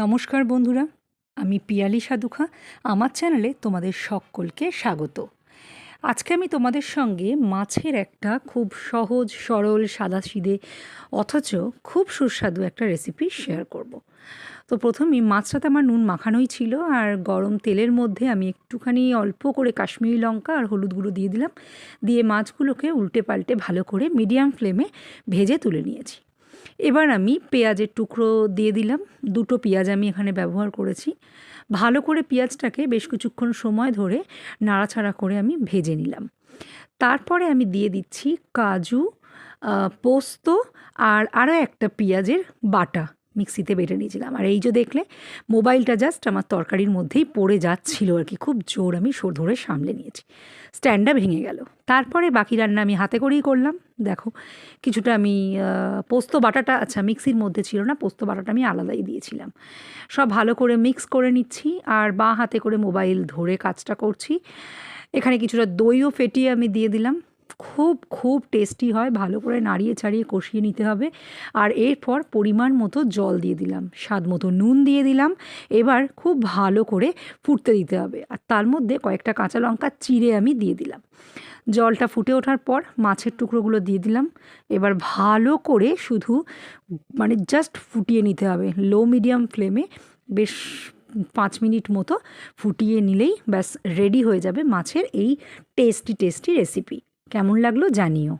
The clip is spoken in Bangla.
নমস্কার বন্ধুরা, আমি পিয়ালি সাধুখা। আমার চ্যানেলে তোমাদের সকলকে স্বাগত। আজকে আমি তোমাদের সঙ্গে মাছের একটা খুব সহজ সরল সাদাসিধে অথচ খুব সুস্বাদু একটা রেসিপি শেয়ার করব। তো প্রথমেই মাছটাতে আমার নুন মাখানোই ছিল, আর গরম তেলের মধ্যে আমি একটুখানি অল্প করে কাশ্মীরি লঙ্কা আর হলুদ গুঁড়ো দিয়ে দিলাম। দিয়ে মাছগুলোকে উল্টে পাল্টে ভালো করে মিডিয়াম ফ্লেমে ভেজে তুলে নিয়েছি। এবার আমি পেঁয়াজের টুকরো দিয়ে দিলাম। দুটো পেঁয়াজ আমি এখানে ব্যবহার করেছি। ভালো করে পেঁয়াজটাকে বেশ কিছুক্ষণ সময় ধরে নাড়াচাড়া করে আমি ভেজে নিলাম। তারপরে আমি দিয়ে দিচ্ছি কাজু, পোস্ত আর আরও একটা পেঁয়াজের বাটা মিক্সিতে বেটে নিয়েছিলাম। আর এই যে দেখলে মোবাইলটা জাস্ট আমার তরকারির মধ্যেই পড়ে যাচ্ছিল আর কি, খুব জোর আমি ধরে সামলে নিয়েছি, স্ট্যান্ডটা ভেঙে গেল। তারপরে বাকি রান্না আমি হাতে করেই করলাম। দেখো কিছুটা আমি পোস্ত বাটাটা মিক্সির মধ্যে ছিল না, পোস্ত বাটাটা আমি আলাদাই দিয়েছিলাম। সব ভালো করে মিক্স করে নিচ্ছি আর বাঁ হাতে করে মোবাইল ধরে কাজটা করছি। এখানে কিছুটা দইও ফেটিয়ে আমি দিয়ে দিলাম। খুব খুব টেস্টি হয়। ভালো করে নাড়িয়ে ছাড়িয়ে কষিয়ে নিতে হবে। আর এরপর পরিমাণ মতো জল দিয়ে দিলাম, স্বাদ মতো নুন দিয়ে দিলাম। এবার খুব ভালো করে ফুটতে দিতে হবে, আর তার মধ্যে কয়েকটা কাঁচা লঙ্কা চিড়ে আমি দিয়ে দিলাম। জলটা ফুটে ওঠার পর মাছের টুকরোগুলো দিয়ে দিলাম। এবার ভালো করে শুধু জাস্ট ফুটিয়ে নিতে হবে লো মিডিয়াম ফ্লেমে। বেশ 5 মিনিট মতো ফুটিয়ে নিলেই ব্যাস রেডি হয়ে যাবে মাছের এই টেস্টি টেস্টি রেসিপি। কেমন লাগলো জানিও।